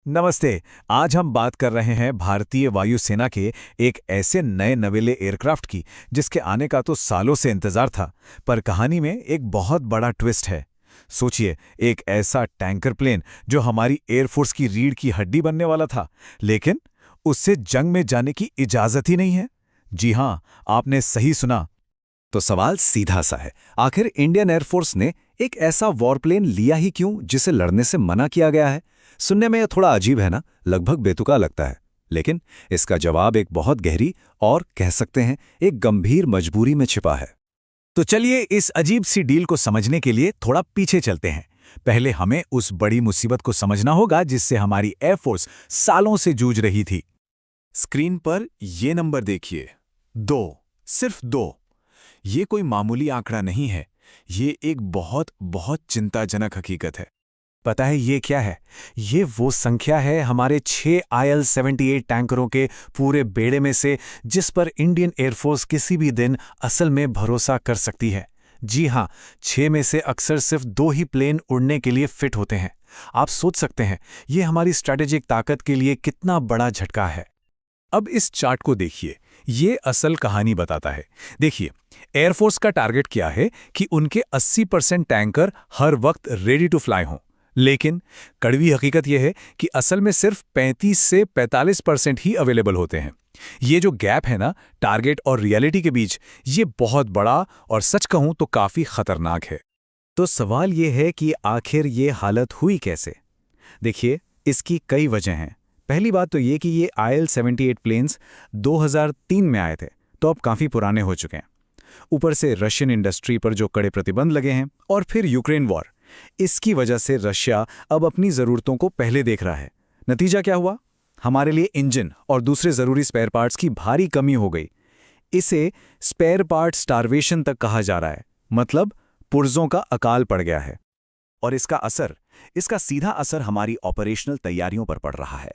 नमस्ते। आज हम बात कर रहे हैं भारतीय वायुसेना के एक ऐसे नए नवेले एयरक्राफ्ट की जिसके आने का तो सालों से इंतजार था, पर कहानी में एक बहुत बड़ा ट्विस्ट है। सोचिए, एक ऐसा टैंकर प्लेन जो हमारी एयरफोर्स की रीढ़ की हड्डी बनने वाला था, लेकिन उससे जंग में जाने की इजाजत ही नहीं है। जी हाँ, आपने सही सुना। तो सवाल सीधा सा है, आखिर इंडियन एयरफोर्स ने एक ऐसा वॉरप्लेन लिया ही क्यों जिसे लड़ने से मना किया गया है? सुनने में यह थोड़ा अजीब है ना, लगभग बेतुका लगता है। लेकिन इसका जवाब एक बहुत गहरी और कह सकते हैं एक गंभीर मजबूरी में छिपा है। तो चलिए इस अजीब सी डील को समझने के लिए थोड़ा पीछे चलते हैं। पहले हमें उस बड़ी मुसीबत को समझना होगा जिससे हमारी एयरफोर्स सालों से जूझ रही थी। स्क्रीन पर ये नंबर देखिए, 2, सिर्फ 2। ये कोई मामूली आंकड़ा नहीं है, ये एक बहुत बहुत चिंताजनक हकीकत है। पता है ये क्या है? ये वो संख्या है हमारे 6 IL-78 टैंकरों के पूरे बेड़े में से जिस पर इंडियन एयरफोर्स किसी भी दिन असल में भरोसा कर सकती है। जी हाँ, 6 में से अक्सर सिर्फ 2 ही प्लेन उड़ने के लिए फिट होते हैं। आप सोच सकते हैं ये हमारी स्ट्रैटेजिक ताकत के लिए कितना बड़ा झटका है। अब इस चार्ट को देखिए, ये असल कहानी बताता है। देखिए, एयरफोर्स का टारगेट क्या है कि उनके 80% टैंकर हर वक्त रेडी टू फ्लाई हों। लेकिन कड़वी हकीकत यह है कि असल में सिर्फ 35 से 45% ही अवेलेबल होते हैं। ये जो गैप है ना, टारगेट और रियलिटी के बीच, ये बहुत बड़ा और सच कहूं तो काफी खतरनाक है। तो सवाल ये है कि आखिर ये हालत हुई कैसे? देखिए, इसकी कई वजह हैं। पहली बात तो ये कि ये IL-78 प्लेन्स 2003 में आए थे, तो अब काफ़ी पुराने हो चुके हैं। ऊपर से रशियन इंडस्ट्री पर जो कड़े प्रतिबंध लगे हैं, और फिर यूक्रेन वॉर, इसकी वजह से रशिया अब अपनी ज़रूरतों को पहले देख रहा है। नतीजा क्या हुआ? हमारे लिए इंजन और दूसरे ज़रूरी स्पेयर पार्ट्स की भारी कमी हो गई। इसे स्पेयर पार्ट स्टार्वेशन तक कहा जा रहा है, मतलब पुर्जों का अकाल पड़ गया है। और इसका सीधा असर हमारी ऑपरेशनल तैयारियों पर पड़ रहा है।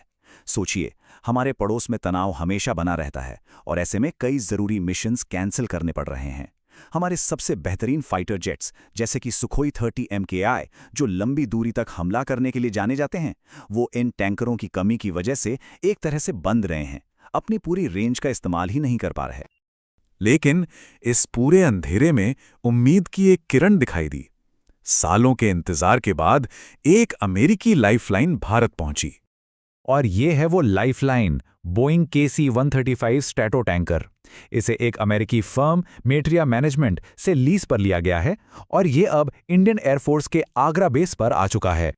सोचिए, हमारे पड़ोस में तनाव हमेशा बना रहता है और ऐसे में कई जरूरी मिशंस कैंसिल करने पड़ रहे हैं। हमारे सबसे बेहतरीन फाइटर जेट्स जैसे कि सुखोई 30 MKI, जो लंबी दूरी तक हमला करने के लिए जाने जाते हैं, वो इन टैंकरों की कमी की वजह से एक तरह से बंद रहे हैं, अपनी पूरी रेंज का इस्तेमाल ही नहीं कर पा रहे। लेकिन इस पूरे अंधेरे में उम्मीद की एक किरण दिखाई दी। सालों के इंतजार के बाद एक अमेरिकी लाइफलाइन भारत पहुंची। और ये है वो lifeline, Boeing KC-135 strato tanker. इसे एक अमेरिकी फर्म मेट्रिया मैनेजमेंट से लीज पर लिया गया है और ये अब इंडियन एयरफोर्स के आगरा बेस पर आ चुका है।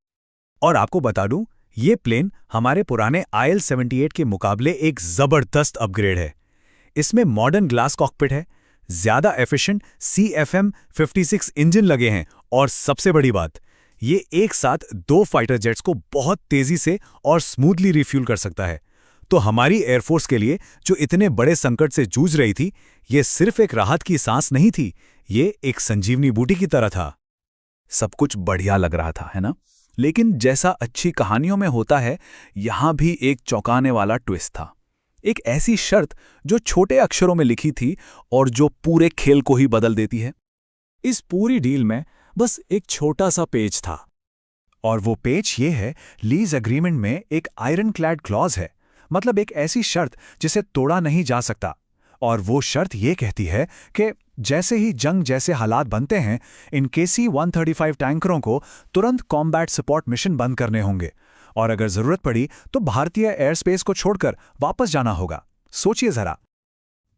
और आपको बता दूं, ये प्लेन हमारे पुराने IL-78 के मुकाबले एक जबरदस्त अपग्रेड है। इसमें मॉडर्न ग्लास कॉकपिट है, ज्यादा एफिशिएंट CFM56 इंजन लगे हैं और सबसे बड़ी बात, ये एक साथ 2 फाइटर जेट्स को बहुत तेजी से और स्मूथली रिफ्यूल कर सकता है। तो हमारी एयरफोर्स के लिए जो इतने बड़े संकट से जूझ रही थी, ये सिर्फ एक राहत की सांस नहीं थी, ये एक संजीवनी बूटी की तरह था। सब कुछ बढ़िया लग रहा था, है ना? लेकिन जैसा अच्छी कहानियों में होता है, यहां भी एक चौंकाने वाला ट्विस्ट था। एक ऐसी शर्त जो छोटे अक्षरों में लिखी थी और जो पूरे खेल को ही बदल देती है। इस पूरी डील में बस एक छोटा सा पेज था, और वो पेज ये है, लीज एग्रीमेंट में एक आयरन क्लैड क्लॉज है, मतलब एक ऐसी शर्त जिसे तोड़ा नहीं जा सकता। और वो शर्त ये कहती है कि जैसे ही जंग जैसे हालात बनते हैं, इन KC-135 टैंकरों को तुरंत कॉम्बैट सपोर्ट मिशन बंद करने होंगे, और अगर जरूरत पड़ी तो भारतीय एयर स्पेस को छोड़कर वापस जाना होगा। सोचिए जरा।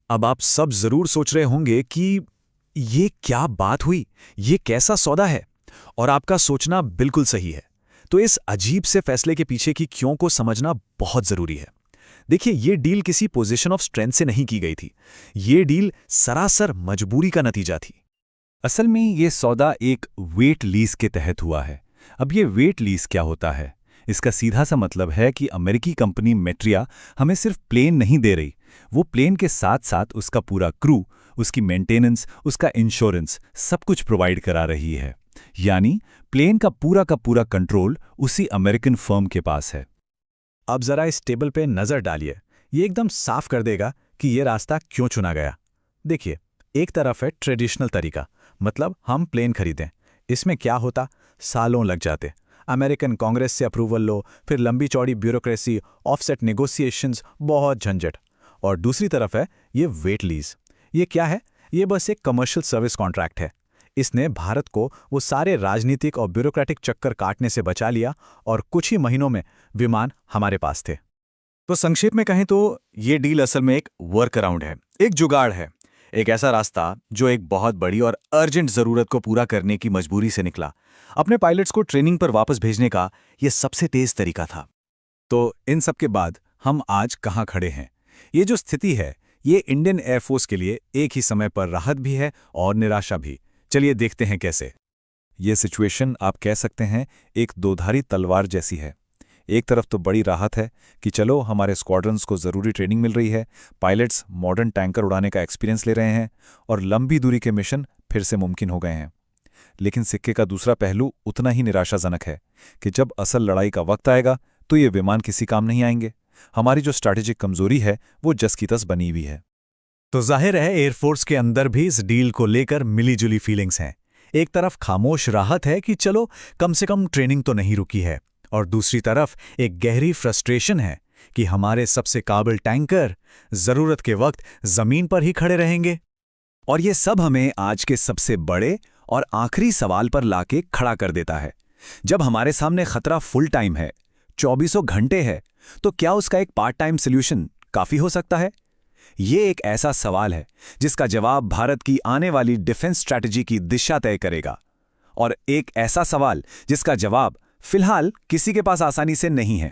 अब आप सब जरूर सोच रहे होंगे कि ये क्या बात हुई, ये कैसा सौदा है? और आपका सोचना बिल्कुल सही है। तो इस अजीब से फैसले के पीछे की क्यों को समझना बहुत जरूरी है। देखिए, ये डील किसी पोजीशन ऑफ स्ट्रेंथ से नहीं की गई थी। ये डील सरासर मजबूरी का नतीजा थी। असल में ये सौदा एक वेट लीज के तहत हुआ है। अब ये वेट लीज क्या होता है? इसका सीधा सा मतलब है कि अमेरिकी कंपनी मेट्रिया हमें सिर्फ प्लेन नहीं दे रही, वो प्लेन के साथ साथ उसका पूरा क्रू, उसकी मेंटेनेंस, उसका इंश्योरेंस, सब कुछ प्रोवाइड करा रही है। यानी प्लेन का पूरा कंट्रोल उसी अमेरिकन फर्म के पास है। अब जरा इस टेबल पे नजर डालिए, ये एकदम साफ कर देगा कि ये रास्ता क्यों चुना गया। देखिए, एक तरफ है ट्रेडिशनल तरीका, मतलब हम प्लेन खरीदें। इसमें क्या होता, सालों लग जाते। अमेरिकन कांग्रेस से अप्रूवल लो, फिर लंबी चौड़ी ब्यूरोक्रेसी, ऑफसेट नेगोशिएशंस, बहुत झंझट। और दूसरी तरफ है ये वेट लीज। ये क्या है? ये बस एक कमर्शियल सर्विस कॉन्ट्रैक्ट है। इसने भारत को वो सारे राजनीतिक और ब्यूरोक्रेटिक चक्कर काटने से बचा लिया और कुछ ही महीनों में विमान हमारे पास थे। तो संक्षेप में कहें तो ये डील असल में एक वर्क अराउंड है, एक जुगाड़ है, एक ऐसा रास्ता जो एक बहुत बड़ी और अर्जेंट जरूरत को पूरा करने की मजबूरी से निकला। अपने पायलट्स को ट्रेनिंग पर वापस भेजने का यह सबसे तेज तरीका था। तो इन सब के बाद हम आज कहाँ खड़े हैं? ये जो स्थिति है, ये इंडियन एयरफोर्स के लिए एक ही समय पर राहत भी है और निराशा भी। चलिए देखते हैं कैसे। ये सिचुएशन आप कह सकते हैं एक दोधारी तलवार जैसी है। एक तरफ तो बड़ी राहत है कि चलो हमारे स्क्वाड्रंस को ज़रूरी ट्रेनिंग मिल रही है, पायलट्स मॉडर्न टैंकर उड़ाने का एक्सपीरियंस ले रहे हैं और लंबी दूरी के मिशन फिर से मुमकिन हो गए हैं। लेकिन सिक्के का दूसरा पहलू उतना ही निराशाजनक है कि जब असल लड़ाई का वक्त आएगा तो ये विमान किसी काम नहीं आएंगे। हमारी जो स्ट्रैटेजिक कमजोरी है वो जस की तस बनी हुई है। तो जाहिर है एयरफोर्स के अंदर भी इस डील को लेकर मिलीजुली फीलिंग्स हैं। एक तरफ खामोश राहत है कि चलो कम से कम ट्रेनिंग तो नहीं रुकी है, और दूसरी तरफ एक गहरी फ्रस्ट्रेशन है कि हमारे सबसे काबिल टैंकर जरूरत के वक्त जमीन पर ही खड़े रहेंगे। और ये सब हमें आज के सबसे बड़े और आखिरी सवाल पर लाके खड़ा कर देता है। जब हमारे सामने खतरा फुल टाइम है, 24 घंटे है, तो क्या उसका एक पार्ट टाइम सोल्यूशन काफी हो सकता है? ये एक ऐसा सवाल है जिसका जवाब भारत की आने वाली डिफेंस स्ट्रैटेजी की दिशा तय करेगा, और एक ऐसा सवाल जिसका जवाब फिलहाल किसी के पास आसानी से नहीं है।